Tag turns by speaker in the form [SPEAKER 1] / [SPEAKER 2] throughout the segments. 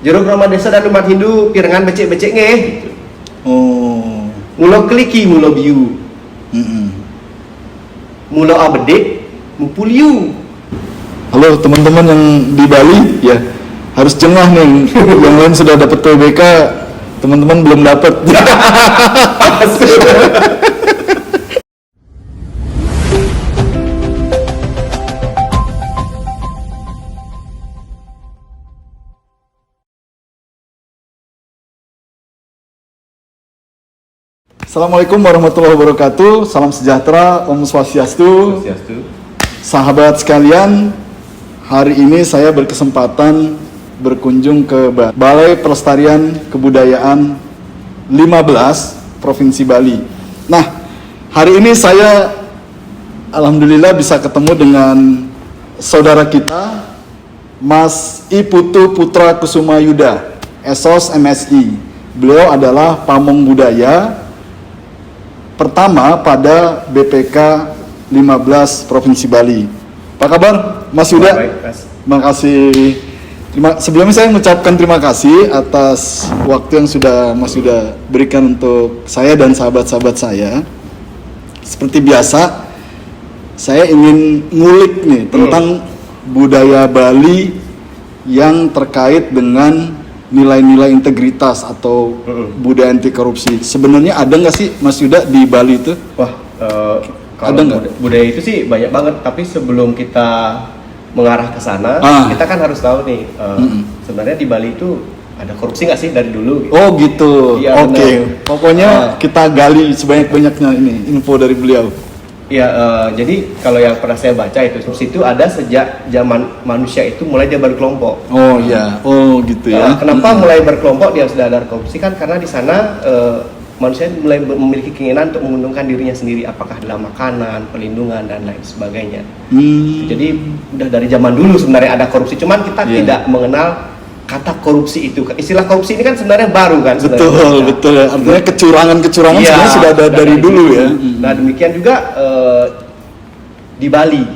[SPEAKER 1] Jero Brahma desa dan umat Hindu pirengan becek-becek nge gitu.
[SPEAKER 2] Oh.
[SPEAKER 1] Mulo keliki mulo biu. Mulo abedek mupuliu.
[SPEAKER 2] Halo teman-teman yang di Bali ya, harus jengah nih. Yang lain sudah dapat TBK, teman-teman belum dapat. Assalamualaikum warahmatullahi wabarakatuh. Salam sejahtera, Om Swastiastu. Sahabat sekalian, hari ini saya berkesempatan berkunjung ke Balai Pelestarian Kebudayaan 15 Provinsi Bali. Nah, hari ini saya alhamdulillah bisa ketemu dengan saudara kita, Mas Iputu Putra Kusuma Yuda, Esos MSI. Beliau adalah pamong budaya pertama pada BPK 15 Provinsi Bali. Apa kabar Mas Yuda?
[SPEAKER 1] Baik, Mas.
[SPEAKER 2] Terima kasih. Sebelumnya saya mengucapkan terima kasih atas waktu yang sudah Mas Yuda berikan untuk saya dan sahabat-sahabat saya. Seperti biasa, saya ingin ngulik nih tentang budaya Bali yang terkait dengan nilai-nilai integritas atau budaya anti korupsi. Sebenarnya ada nggak sih Mas Yuda di Bali itu?
[SPEAKER 1] Wah, kalau budaya itu sih banyak banget. Tapi sebelum kita mengarah ke sana, kita kan harus tahu nih, sebenarnya di Bali itu ada korupsi nggak sih dari dulu? Gitu.
[SPEAKER 2] Oh gitu.
[SPEAKER 1] Ya,
[SPEAKER 2] Oke. Pokoknya kita gali sebanyak-banyaknya ini info dari beliau.
[SPEAKER 1] Ya, jadi kalau yang pernah saya baca itu korupsi itu ada sejak zaman manusia itu mulai dia berkelompok.
[SPEAKER 2] Oh iya, oh gitu ya.
[SPEAKER 1] Kenapa mulai berkelompok dia sudah ada korupsi kan? Karena di sana manusia mulai memiliki keinginan untuk menguntungkan dirinya sendiri, apakah dalam makanan, perlindungan dan lain sebagainya. Jadi udah dari zaman dulu sebenarnya ada korupsi, cuman kita tidak mengenal kata korupsi itu. Istilah korupsi ini kan sebenarnya baru kan?
[SPEAKER 2] Betul ya. Artinya kecurangan sebenarnya sudah ada dari dulu ya.
[SPEAKER 1] Nah demikian juga di Bali.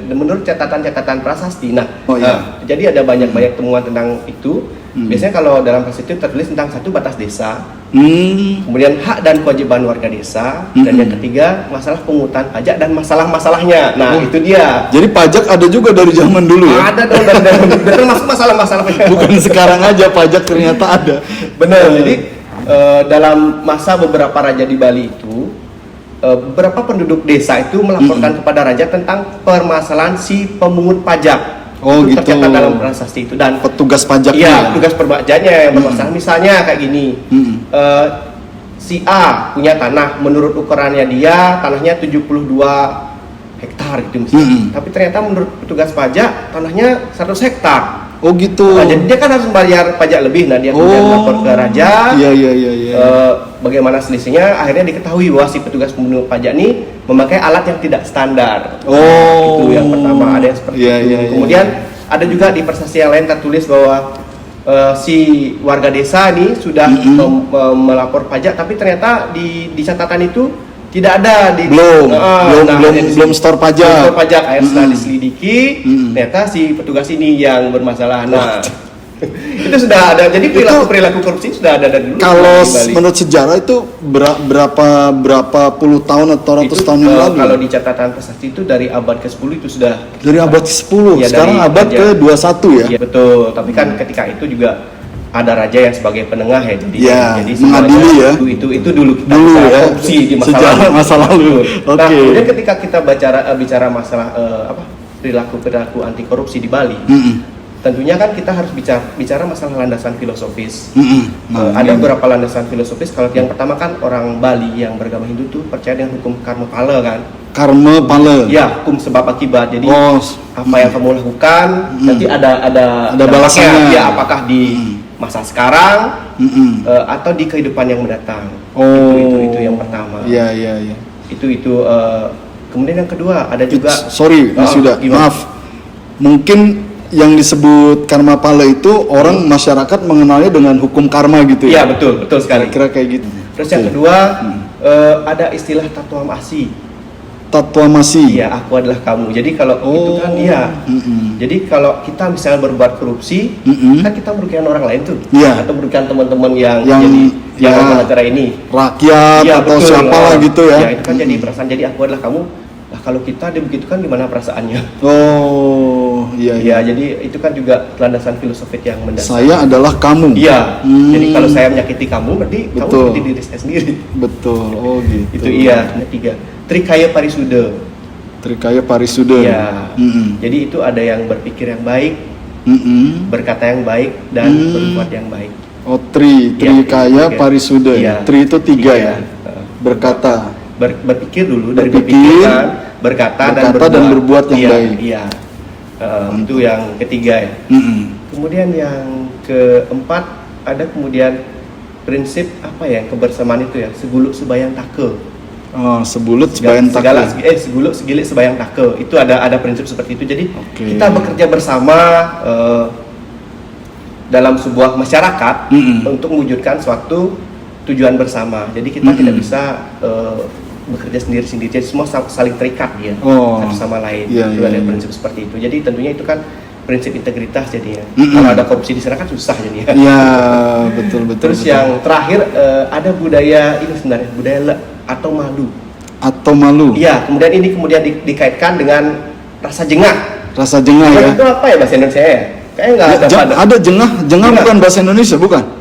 [SPEAKER 1] Menurut catatan prasasti. Jadi ada banyak temuan tentang itu. Biasanya kalau dalam prasasti itu tertulis tentang satu batas desa, kemudian hak dan kewajiban warga desa, dan yang ketiga masalah pungutan pajak dan masalah-masalahnya. Nah itu dia.
[SPEAKER 2] Jadi pajak ada juga dari zaman dulu ya?
[SPEAKER 1] Ada dong, termasuk masalah-masalahnya.
[SPEAKER 2] Bukan sekarang aja pajak ternyata ada.
[SPEAKER 1] Benar. Jadi dalam masa beberapa raja di Bali itu, beberapa penduduk desa itu melaporkan kepada raja tentang permasalahan si pemungut pajak.
[SPEAKER 2] Oh
[SPEAKER 1] itu
[SPEAKER 2] gitu.
[SPEAKER 1] tercatat dalam prasasti itu, dan
[SPEAKER 2] petugas pajaknya.
[SPEAKER 1] Iya, petugas perpajakannya yang bermasalah. Misalnya kayak gini, si A punya tanah, menurut ukurannya dia tanahnya 72 hektar gitu misalnya. Tapi ternyata menurut petugas pajak tanahnya 100 hektar.
[SPEAKER 2] Oh gitu.
[SPEAKER 1] Nah, jadi dia kan harus membayar pajak lebih. Nah dia kemudian lapor ke raja.
[SPEAKER 2] Iya.
[SPEAKER 1] Bagaimana selisihnya? Akhirnya diketahui bahwa si petugas pemungut pajak ini memakai alat yang tidak standar.
[SPEAKER 2] Oh.
[SPEAKER 1] Itu yang pertama, ada yang seperti itu. Kemudian ada juga di prasasti yang lain tertulis bahwa si warga desa ini sudah melapor pajak, tapi ternyata di catatan itu tidak ada
[SPEAKER 2] belum store pajak.
[SPEAKER 1] Akhirnya setelah diselidiki, ternyata si petugas ini yang bermasalah. Nah, itu sudah ada. Jadi perilaku korupsi sudah ada dari dulu.
[SPEAKER 2] Kalau menurut sejarah itu berapa puluh tahun atau ratus tahun yang lalu?
[SPEAKER 1] Kalau di catatan prasasti itu dari abad ke-10 itu sudah.
[SPEAKER 2] Dari abad ke-10. Ya, sekarang abad ke-21 ya?
[SPEAKER 1] Iya betul. Tapi kan ketika itu juga ada raja yang sebagai penengah ya, jadi
[SPEAKER 2] mengadili ya.
[SPEAKER 1] Itu dulu kita bisa korupsi di masa lalu. Nah, kemudian ketika kita bicara masalah perilaku anti korupsi di Bali, tentunya kan kita harus bicara masalah landasan filosofis. Ada beberapa landasan filosofis. Kalau yang pertama kan orang Bali yang beragama Hindu tuh percaya dengan hukum karma pala kan. Karma pala. Ya, hukum sebab akibat. Jadi apa yang kamu lakukan nanti ada
[SPEAKER 2] balasannya.
[SPEAKER 1] Ya, apakah di masa sekarang atau di kehidupan yang mendatang. Itu yang pertama.
[SPEAKER 2] Iya.
[SPEAKER 1] Itu kemudian yang kedua ada juga.
[SPEAKER 2] Sorry Mas Yuda, maaf. Mungkin yang disebut karma pala itu orang masyarakat mengenalnya dengan hukum karma gitu ya?
[SPEAKER 1] Iya betul sekali.
[SPEAKER 2] Kira kayak gitu.
[SPEAKER 1] Terus yang kedua ada istilah tatuam asi.
[SPEAKER 2] Tatwamasi.
[SPEAKER 1] Iya, aku adalah kamu. Jadi kalau itu kan jadi kalau kita misalnya berbuat korupsi, kan kita merugikan orang lain tuh.
[SPEAKER 2] Iya.
[SPEAKER 1] Atau merugikan teman-teman yang
[SPEAKER 2] ya,
[SPEAKER 1] nonton acara ini.
[SPEAKER 2] Rakyat atau
[SPEAKER 1] betul.
[SPEAKER 2] siapa lah gitu ya.
[SPEAKER 1] Ya, itu kan jadi perasaan. Jadi aku adalah kamu. Nah, kalau kita dibegitukan gimana perasaannya?
[SPEAKER 2] Oh, iya.
[SPEAKER 1] Ya, jadi itu kan juga landasan filosofis yang mendasar.
[SPEAKER 2] Saya adalah kamu.
[SPEAKER 1] Iya. Jadi kalau saya menyakiti kamu, berarti kamu menyakiti diri saya sendiri.
[SPEAKER 2] Betul. Oh gitu.
[SPEAKER 1] Itu iya. Ketiga, Trikaya Parisuda.
[SPEAKER 2] Trikaya Parisuda.
[SPEAKER 1] Iya. Jadi itu ada yang berpikir yang baik, berkata yang baik, dan berbuat yang baik.
[SPEAKER 2] Oh, Trikaya Parisuda.
[SPEAKER 1] Iya.
[SPEAKER 2] Tri itu 3 ya. Berkata.
[SPEAKER 1] Berpikir dulu, dari berpikir kan, berkata dan berbuat yang baik. Iya. Itu yang ketiga ya. Kemudian yang keempat ada kemudian prinsip apa ya, kebersamaan itu ya, seguluk sebayang take.
[SPEAKER 2] Oh, sebulut sebayang take.
[SPEAKER 1] Seguluk segilik sebayang take. Itu ada prinsip seperti itu. Jadi kita bekerja bersama dalam sebuah masyarakat untuk mewujudkan suatu tujuan bersama. Jadi kita tidak bisa bekerja sendiri-sendiri. Jadi semua saling terikat dia satu sama lain. Itu ada prinsip seperti itu. Jadi tentunya itu kan prinsip integritas jadinya. Kalau ada korupsi di sana kan susah jadinya.
[SPEAKER 2] Iya, betul.
[SPEAKER 1] Terus yang terakhir ada budaya ini sebenarnya, budaya atau malu.
[SPEAKER 2] Atau malu.
[SPEAKER 1] Iya, kemudian ini dikaitkan dengan rasa jengah.
[SPEAKER 2] Rasa jengah ya.
[SPEAKER 1] Itu apa ya bahasa Indonesia ya? Kayaknya nggak ada.
[SPEAKER 2] Ada jengah bukan bahasa Indonesia, bukan?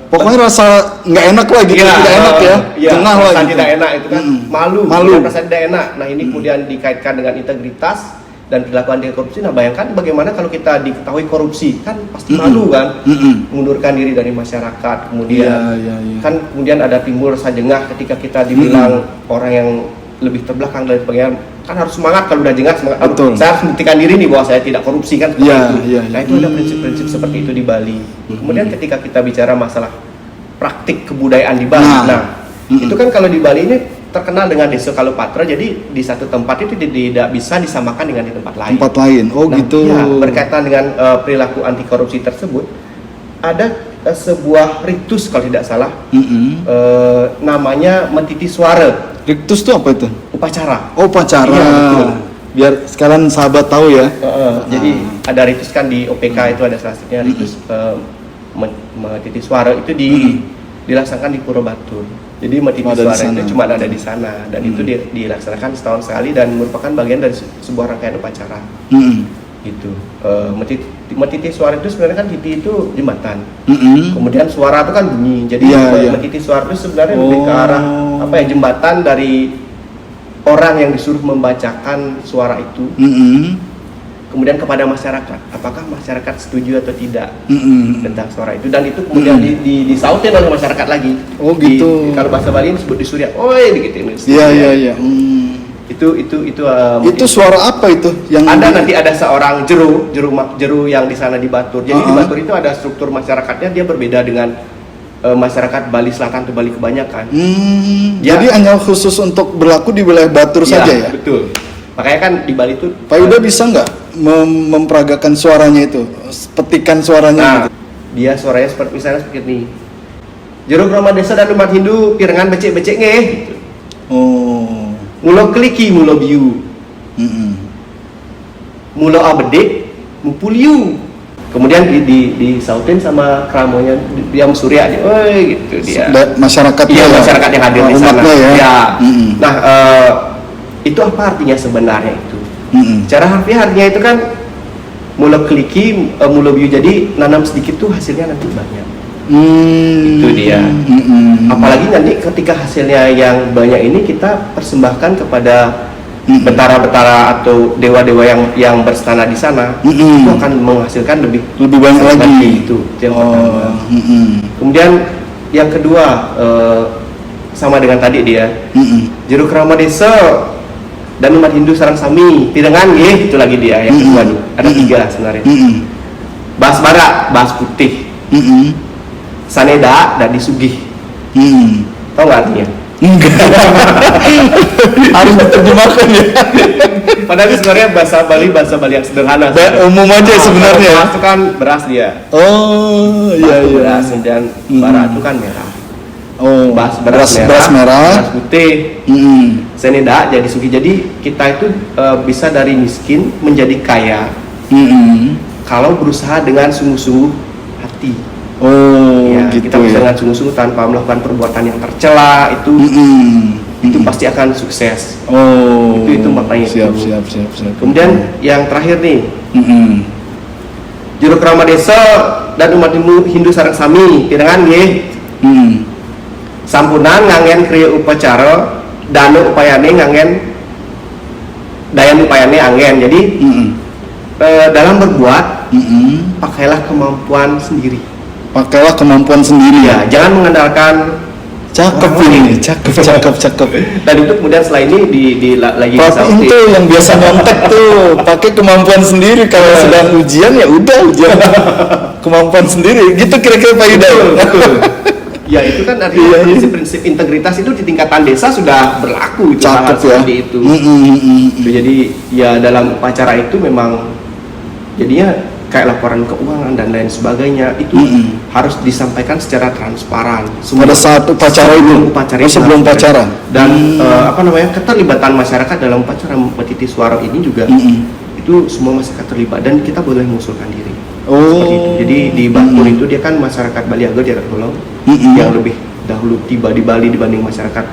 [SPEAKER 2] Pokoknya rasa nggak enak lah gitu, tidak enak ya. Jengah lah
[SPEAKER 1] rasa
[SPEAKER 2] gitu.
[SPEAKER 1] tidak enak itu kan malu. Rasa tidak enak. Nah, ini kemudian dikaitkan dengan integritas dan perilaku anti korupsi. Nah, bayangkan bagaimana kalau kita diketahui korupsi, kan pasti malu kan, mengundurkan diri dari masyarakat. Kemudian kan kemudian ada timbul rasa jengah ketika kita dibilang orang yang lebih terbelakang dari sebagainya. Kan harus semangat kalau udah jengah, semangat. Saya harus membuktikan diri nih bahwa saya tidak korupsi kan seperti itu. Nah, itu ada prinsip-prinsip seperti itu di Bali. Kemudian ketika kita bicara masalah praktik kebudayaan di Bali, itu kan kalau di Bali ini terkenal dengan Desa Kalopatra, jadi di satu tempat itu tidak bisa disamakan dengan di tempat lain.
[SPEAKER 2] Gitu.
[SPEAKER 1] Ya, berkaitan dengan perilaku anti korupsi tersebut, ada sebuah ritus kalau tidak salah, namanya Metiti Suara.
[SPEAKER 2] Ritus itu apa itu?
[SPEAKER 1] Upacara.
[SPEAKER 2] Upacara. Iya, betul. Biar sekalian sahabat tahu ya.
[SPEAKER 1] Jadi ada ritus kan di OPK itu ada salah satunya ritus Metiti Suara itu dilaksanakan di Pura Batur. Jadi Metiti Suara itu cuma ada di sana dan itu dilaksanakan setahun sekali dan merupakan bagian dari sebuah rangkaian upacara. Gitu. Metiti Suara itu sebenarnya kan titi itu jembatan. Kemudian suara itu kan bunyi. Jadi Metiti Suara itu sebenarnya lebih ke arah apa ya, jembatan dari orang yang disuruh membacakan suara itu. Kemudian kepada masyarakat, apakah masyarakat setuju atau tidak tentang suara itu, dan itu kemudian disautin oleh masyarakat lagi.
[SPEAKER 2] Oh gitu.
[SPEAKER 1] Kalau bahasa Bali disebut disurya, begitu ini.
[SPEAKER 2] Iya. Itu suara apa itu? Yang
[SPEAKER 1] nanti ada seorang jeru yang di sana di Batur. Jadi di Batur itu ada struktur masyarakatnya, dia berbeda dengan masyarakat Bali Selatan atau Bali kebanyakan.
[SPEAKER 2] Jadi hanya khusus untuk berlaku di wilayah Batur saja ya?
[SPEAKER 1] Betul. Makanya kan di Bali itu
[SPEAKER 2] Pak Yuda bisa nggak memperagakan suaranya itu, petikan suaranya gitu?
[SPEAKER 1] Dia suaranya misalnya seperti ini, jeruk Rama Desa dan umat Hindu pirengan becek-becek ngeh gitu. Mulo kliki mulo biu, mulo abedek mupuliu. Kemudian disautin sama kramonya dia Surya, gitu dia.
[SPEAKER 2] Masyarakatnya.
[SPEAKER 1] Iya, masyarakat yang hadir di sana. Ya. Nah, itu apa artinya sebenarnya itu? Cara harfiah artinya itu kan mulo kliki, mulo biu, jadi nanam sedikit tuh hasilnya nanti banyak. Itu dia. Apalagi nanti ketika hasilnya yang banyak ini kita persembahkan kepada betara-betara atau dewa-dewa yang berstana di sana, itu akan menghasilkan lebih
[SPEAKER 2] banyak lagi.
[SPEAKER 1] Itu yang pertama. Kemudian yang kedua sama dengan tadi dia, jeruk Rama Desa dan umat Hindu sarang sami pirengan itu lagi dia yang kedua nih. Ada 3 sebenarnya. Bahas barat, bahas putih, saneda dan disugih. Tahu nggak artinya?
[SPEAKER 2] Enggak. Harus diterjemahkan ya.
[SPEAKER 1] Padahal sebenarnya bahasa Bali yang sederhana.
[SPEAKER 2] Umum aja sebenarnya.
[SPEAKER 1] Itu kan beras dia.
[SPEAKER 2] Iya.
[SPEAKER 1] Beras dan bara itu kan merah.
[SPEAKER 2] Oh,
[SPEAKER 1] beras merah, beras putih. Seneda jadi suki. Jadi kita itu bisa dari miskin menjadi kaya kalau berusaha dengan sungguh-sungguh hati.
[SPEAKER 2] Oh,
[SPEAKER 1] ya,
[SPEAKER 2] gitu
[SPEAKER 1] kita bisa
[SPEAKER 2] ya.
[SPEAKER 1] dengan sungguh-sungguh tanpa melakukan perbuatan yang tercela itu pasti akan sukses.
[SPEAKER 2] Oh,
[SPEAKER 1] itu maknanya.
[SPEAKER 2] Siap.
[SPEAKER 1] Kemudian yang terakhir nih, Juru Krama Desa dan umat Hindu sareng sami pirengan nggih. Sampunan ngangen kriya upacara dana upayane ngangen dayan upayane angen. Jadi dalam berbuat pakailah kemampuan sendiri. Ya, jangan mengandalkan
[SPEAKER 2] cakep ini, cakep.
[SPEAKER 1] Dan itu kemudian setelah ini lagi
[SPEAKER 2] Tapi itu yang biasa nyontek tuh, pakai kemampuan sendiri kalau sedang ujian ya udah ujian kemampuan sendiri. Gitu kira-kira Pak Yuda.
[SPEAKER 1] Betul. Ya itu kan artinya prinsip-prinsip integritas itu di tingkatan desa sudah berlaku itu hal seperti itu. Jadi ya dalam upacara itu memang jadinya kayak laporan keuangan dan lain sebagainya itu harus disampaikan secara transparan.
[SPEAKER 2] Pada saat upacara sebelum upacara.
[SPEAKER 1] Dan keterlibatan masyarakat dalam upacara Petiti Suara ini juga itu semua masyarakat terlibat dan kita boleh mengusulkan diri. Seperti itu. Jadi di Batur itu dia kan masyarakat Bali Agel Jagat Golong yang lebih dahulu tiba di Bali dibanding masyarakat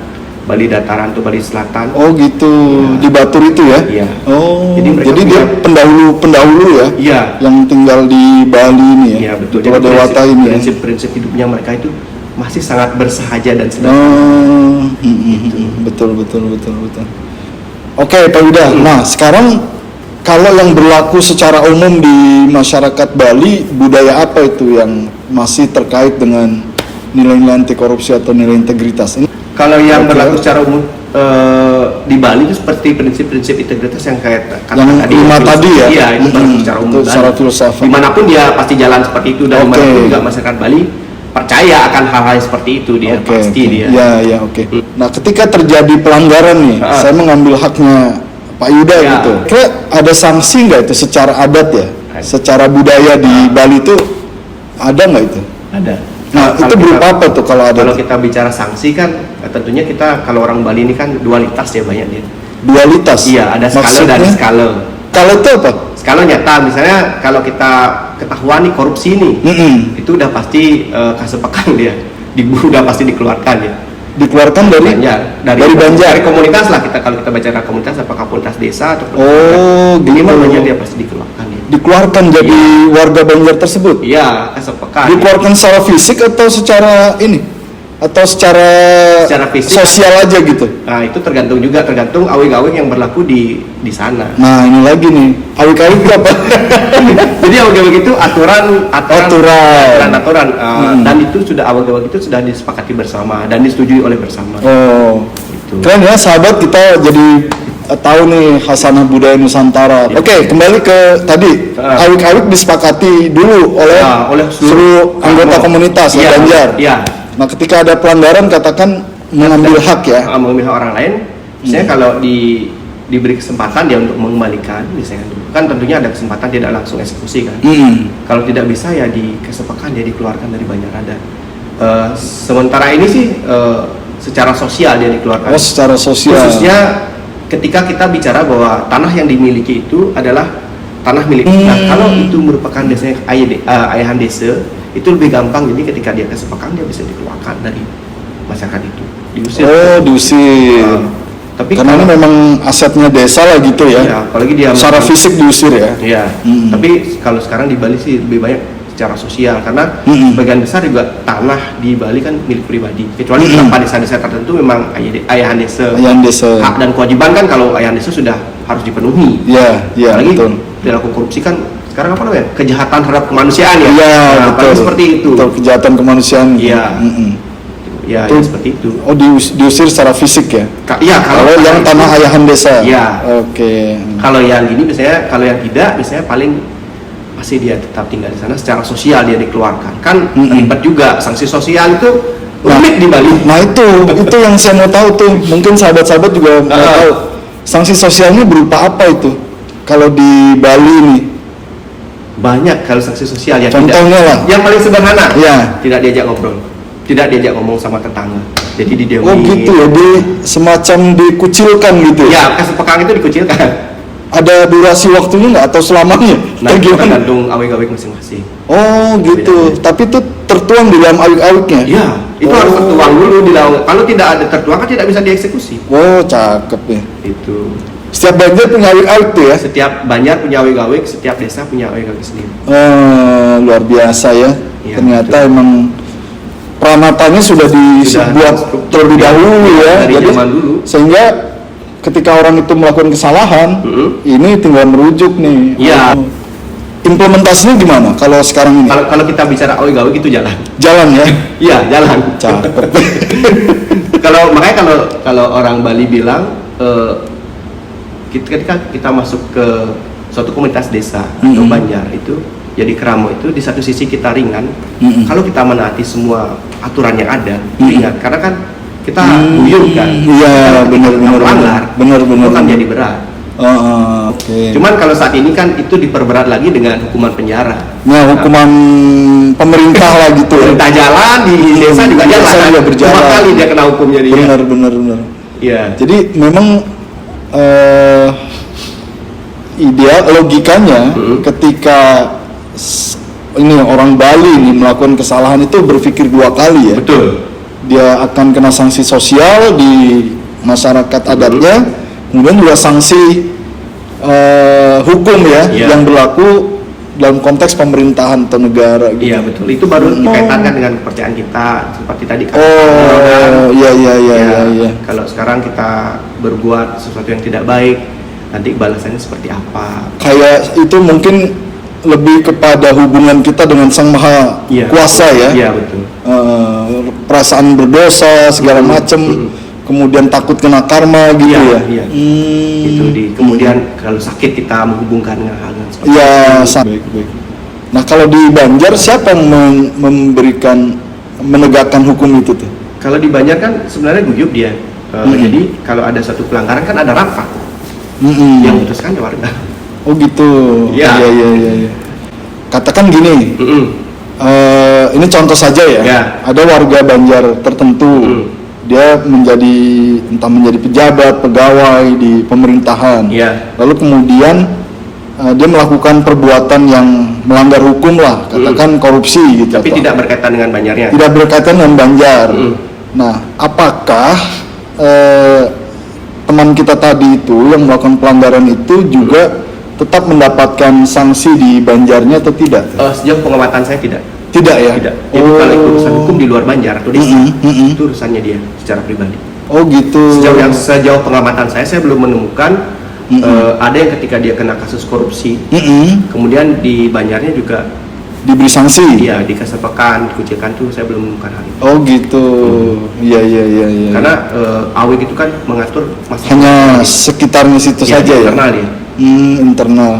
[SPEAKER 1] Bali Dataran atau Bali Selatan. Oh gitu, ya. Di Batur itu ya? Iya. Oh, jadi dia pendahulu ya? Iya. Yang tinggal di Bali ini ya? Iya betul. Jadi Dewata ini prinsip hidupnya mereka itu masih sangat bersahaja dan sederhana. Betul. Oke Pak Yuda, nah sekarang kalau yang berlaku secara umum di masyarakat Bali, budaya apa itu yang masih terkait dengan nilai-nilai anti korupsi atau nilai integritas ini? Kalau yang berlaku secara umum di Bali itu seperti prinsip-prinsip integritas yang kayak yang tadi ya? Iya, itu berlaku secara umum. Secara filsafat. Dimanapun dia pasti jalan seperti itu dan dimanapun juga masyarakat Bali percaya akan hal-hal seperti itu dia pasti dia. Iya, oke. Nah, ketika terjadi pelanggaran nih, saya mengambil haknya Pak Yuda gitu. Kira ada sanksi nggak itu secara adat ya? Secara budaya di Bali itu ada nggak itu? Ada. Nah, itu berupa apa tuh kalau ada? Kalau kita bicara sanksi kan tentunya kita kalau orang Bali ini kan dualitas ya banyak dia. Dualitas? Iya, ada skala dan skala. Kalau itu apa? Skala nyata, misalnya kalau kita ketahuan nih korupsi nih, itu udah pasti kasepakan dia, udah pasti dikeluarkan ya. Dikeluarkan dari Banjar, dari komunitas lah kita kalau kita bicara komunitas apakah komunitas desa atau minimal Banjar dia pasti dikeluarkan ya. Dikeluarkan jadi warga Banjar tersebut. Iya, kesepakat. Dikeluarkan secara fisik atau secara ini? Atau secara fisik sosial aja gitu. Nah, itu tergantung awik-awik yang berlaku di sana. Nah, ini lagi nih. Awik-awik itu apa? Jadi awik-awik itu aturan dan itu sudah awik-awik itu sudah disepakati bersama dan disetujui oleh bersama. Oh. Gitu. Keren ya sahabat, kita jadi tahu nih khasanah budaya Nusantara. Ya. Oke, kembali ke tadi. Awik-awik disepakati dulu oleh seluruh anggota komunitas Banjar. Iya. Nah, ketika ada pelanggaran katakan mengambil hak ya. Mengambil hak orang lain. Misalnya kalau diberi kesempatan dia untuk mengembalikan, misalnya dulu kan tentunya ada kesempatan tidak langsung eksekusi kan. Kalau tidak bisa ya dikesepakatan dia dikeluarkan dari Banjar Adat. Sementara ini sih secara sosial dia dikeluarkan. Oh, secara sosial. Khususnya ketika kita bicara bahwa tanah yang dimiliki itu adalah tanah milik. Nah, kalau itu merupakan desanya ayahan desa, itu lebih gampang, jadi ketika dia kesepakatan dia bisa dikeluarkan dari masyarakat itu, diusir. Oh, diusir. Tapi karena ini memang asetnya desa lah gitu ya. Iya, apalagi dia secara fisik diusir ya. Iya. Tapi kalau sekarang di Bali sih lebih banyak secara sosial karena sebagian besar juga tanah di Bali kan milik pribadi. Kecuali beberapa desa-desa tertentu memang ayahan desa. Hak dan kewajiban kan kalau ayahan desa sudah harus dipenuhi. Iya, apalagi betul. Perilaku korupsi kan sekarang apa namanya? Kejahatan terhadap kemanusiaan ya. Iya, betul. Seperti itu. Betul, kejahatan kemanusiaan. Iya. Ya, seperti itu. Oh, diusir secara fisik ya? Iya, kalau yang tanah ayahan desa. Iya. Oke. Kalau yang ini biasanya, kalau yang tidak biasanya paling masih dia tetap tinggal di sana, secara sosial dia dikeluarkan. Kan ribet juga, sanksi sosial itu unik di Bali. Nah, itu yang saya mau tahu tuh. Mungkin sahabat-sahabat juga mau tahu. Sanksi sosialnya berupa apa itu? Kalau di Bali ini banyak kalau sanksi sosial ya. Contohnya lah. Yang paling sederhana. Ya. Tidak diajak ngobrol. tidak diajak ngomong sama tetangga. Jadi didiamin.
[SPEAKER 2] Oh gitu ya, semacam dikucilkan gitu
[SPEAKER 1] ya? Ya, kesepakan itu dikucilkan.
[SPEAKER 2] Ada durasi waktunya nggak atau selamanya?
[SPEAKER 1] Nah, itu tergantung awik-awik masing-masing.
[SPEAKER 2] Oh gitu. Beda-beda. Tapi itu tertuang di dalam awik-awiknya?
[SPEAKER 1] Iya, itu harus tertuang dulu di dalam. Kalau tidak ada tertuang kan tidak bisa dieksekusi.
[SPEAKER 2] Oh, cakep ya.
[SPEAKER 1] Itu.
[SPEAKER 2] Setiap banjar punya awik-awik tuh ya?
[SPEAKER 1] Setiap banjar punya awik-awik, setiap desa punya awik-awik sendiri.
[SPEAKER 2] Luar biasa ya. Ternyata emang peranatannya sudah dibuat terlebih dahulu ya.
[SPEAKER 1] Dari
[SPEAKER 2] jadi
[SPEAKER 1] zaman dulu.
[SPEAKER 2] Sehingga ketika orang itu melakukan kesalahan, ini tinggal merujuk nih.
[SPEAKER 1] Iya.
[SPEAKER 2] Implementasinya gimana kalau sekarang ini?
[SPEAKER 1] Kalau kita bicara awik-awik itu jalan.
[SPEAKER 2] Jalan ya?
[SPEAKER 1] Iya, jalan.
[SPEAKER 2] Cakep.
[SPEAKER 1] Makanya kalau orang Bali bilang ketika kita masuk ke suatu komunitas desa atau banjar itu, jadi keramo itu di satu sisi kita ringan. Kalau kita menaati semua aturan yang ada, ringan. Karena kan kita guyur kan.
[SPEAKER 2] Iya, benar-benar. Benar-benar.
[SPEAKER 1] Itu kan jadi berat.
[SPEAKER 2] Okay.
[SPEAKER 1] Cuman kalau saat ini kan itu diperberat lagi dengan hukuman penjara.
[SPEAKER 2] Nah, hukuman pemerintah lah gitu.
[SPEAKER 1] Pemerintah jalan di desa juga jalan.
[SPEAKER 2] Desa juga berjalan.
[SPEAKER 1] 2 kali dia kena hukum jadi.
[SPEAKER 2] Benar.
[SPEAKER 1] Iya.
[SPEAKER 2] Jadi memang ideal logikanya ketika ini orang Bali ini melakukan kesalahan itu berpikir 2 kali ya.
[SPEAKER 1] Betul.
[SPEAKER 2] Dia akan kena sanksi sosial di masyarakat adatnya, kemudian juga sanksi hukum ya yang berlaku dalam konteks pemerintahan atau negara gitu.
[SPEAKER 1] Iya betul. Itu baru dikaitankan dengan kepercayaan kita seperti tadi kan. Iya. Kalau sekarang kita berbuat sesuatu yang tidak baik, nanti balasannya seperti apa?
[SPEAKER 2] Kayak itu mungkin lebih kepada hubungan kita dengan Sang Maha Kuasa ya.
[SPEAKER 1] Iya betul.
[SPEAKER 2] Perasaan berdosa segala macam, kemudian takut kena karma gitu ya.
[SPEAKER 1] Iya. Itu kemudian kalau sakit kita menghubungkan dengan hal yang seperti
[SPEAKER 2] itu. Baik. Nah kalau di Banjar siapa yang menegakkan hukum itu tuh?
[SPEAKER 1] Kalau di Banjar kan sebenarnya guyup dia. Jadi kalau ada satu pelanggaran kan ada rapat yang memutuskan warga.
[SPEAKER 2] Oh gitu. Iya. Katakan gini, ini contoh saja ya. Ada warga Banjar tertentu, dia entah menjadi pejabat, pegawai di pemerintahan. Lalu kemudian dia melakukan perbuatan yang melanggar hukum lah, katakan korupsi gitu.
[SPEAKER 1] Tapi tidak berkaitan dengan Banjarnya.
[SPEAKER 2] Tidak berkaitan dengan Banjar. Nah, apakah teman kita tadi itu yang melakukan pelanggaran itu juga tetap mendapatkan sanksi di Banjarnya atau tidak?
[SPEAKER 1] Sejauh pengamatan saya tidak.
[SPEAKER 2] Tidak ya?
[SPEAKER 1] Tidak. Jadi kalau urusan hukum di luar Banjar atau desa, itu urusannya dia secara pribadi.
[SPEAKER 2] Oh gitu.
[SPEAKER 1] Sejauh pengamatan saya belum menemukan ada yang ketika dia kena kasus korupsi, kemudian di Banjarnya juga
[SPEAKER 2] diberi sanksi.
[SPEAKER 1] Iya, dikesepakan, dikucilkan tuh saya belum menemukan hal itu.
[SPEAKER 2] Oh gitu. Iya.
[SPEAKER 1] Karena awik itu kan mengatur masalah
[SPEAKER 2] hanya sekitarnya situ saja ya.
[SPEAKER 1] Internal dia.
[SPEAKER 2] Internal.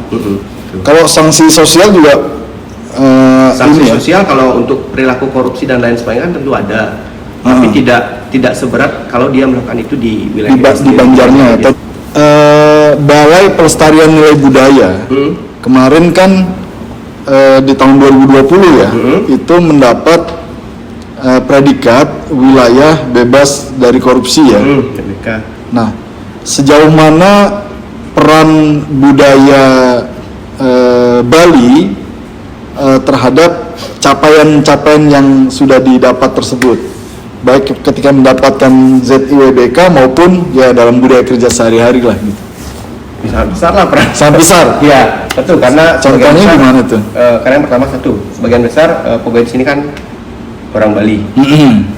[SPEAKER 2] Kalau sanksi sosial juga
[SPEAKER 1] sanksi sosial kalau untuk perilaku korupsi dan lain sebagainya kan tentu ada. Tapi tidak seberat kalau dia melakukan itu di wilayah
[SPEAKER 2] di Banjarnya. Balai Pelestarian Nilai Budaya kemarin kan di tahun 2020 ya, itu mendapat predikat wilayah bebas dari korupsi ya. Nah, sejauh mana peran budaya Bali terhadap capaian-capaian yang sudah didapat tersebut, baik ketika mendapatkan ZIWBK maupun ya dalam budaya kerja sehari-hari lah gitu.
[SPEAKER 1] Besar lah peran.
[SPEAKER 2] Sangat besar.
[SPEAKER 1] Iya, betul. Karena
[SPEAKER 2] contohnya gimana tuh?
[SPEAKER 1] Karena yang pertama sebagian besar pegawai di sini kan orang Bali.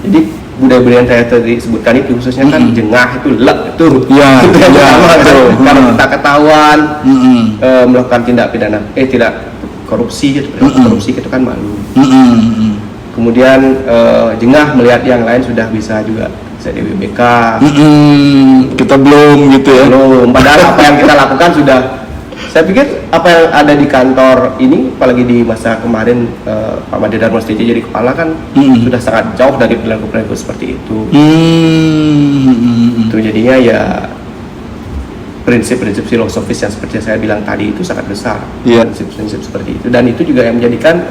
[SPEAKER 1] Jadi budaya-budaya yang saya tadi sebutkan itu khususnya kan jengah itu lek itu. Iya. Kalau kita ketahuan melakukan tindak pidana, tidak korupsi, korupsi itu kan malu. Kemudian jengah melihat yang lain sudah bisa juga ZIWBK.
[SPEAKER 2] Kita belum gitu ya.
[SPEAKER 1] Belum. Padahal apa yang kita lakukan sudah. Saya pikir apa yang ada di kantor ini, apalagi di masa kemarin Pak Made Darmas jadi kepala kan sudah sangat jauh dari perilaku seperti itu. Itu jadinya ya prinsip-prinsip filosofis yang seperti saya bilang tadi itu sangat besar.
[SPEAKER 2] Iya.
[SPEAKER 1] Prinsip-prinsip seperti itu, dan itu juga yang menjadikan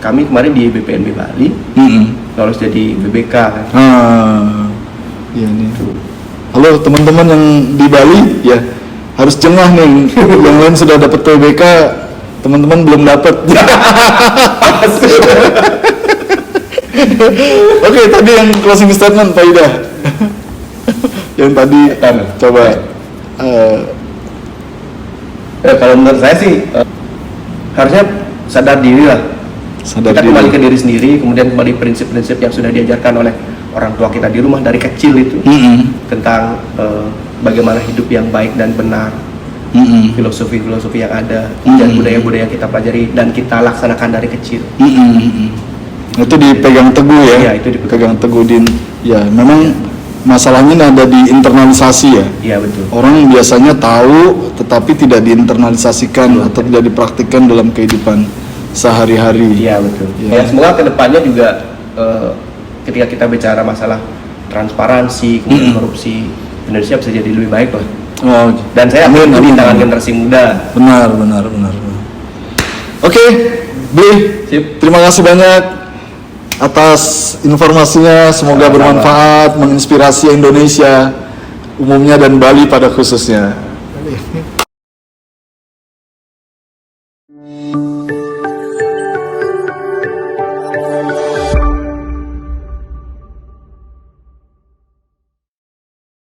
[SPEAKER 1] kami kemarin di BPNB Bali lolos jadi BBK kan.
[SPEAKER 2] Iya nih. Halo teman-teman yang di Bali, ya harus jengah nih. Yang lain sudah dapat PBK, teman-teman belum dapat. Oke, tadi yang closing statement Pak Ida. Yang tadi coba.
[SPEAKER 1] Kalau menurut saya sih harusnya sadar diri lah. Kita kembali ke diri sendiri, kemudian kembali prinsip-prinsip yang sudah diajarkan oleh orang tua kita di rumah dari kecil itu tentang bagaimana hidup yang baik dan benar, filosofi-filosofi yang ada, dan budaya-budaya yang kita pelajari dan kita laksanakan dari kecil.
[SPEAKER 2] Itu dipegang teguh ya?
[SPEAKER 1] Iya, itu
[SPEAKER 2] dipegang teguh ya memang masalahnya ada di internalisasi ya.
[SPEAKER 1] Iya betul.
[SPEAKER 2] Orang biasanya tahu tetapi tidak diinternalisasikan atau tidak dipraktikkan dalam kehidupan sehari-hari.
[SPEAKER 1] Iya betul. Ya semoga kedepannya juga ketika kita bicara masalah transparansi, kemudian korupsi, Indonesia bisa jadi lebih baik lah. Dan saya yakin itu di tangan generasi muda.
[SPEAKER 2] Benar. Oke, Bli, terima kasih banyak atas informasinya. Semoga bermanfaat, menginspirasi Indonesia umumnya dan Bali pada khususnya.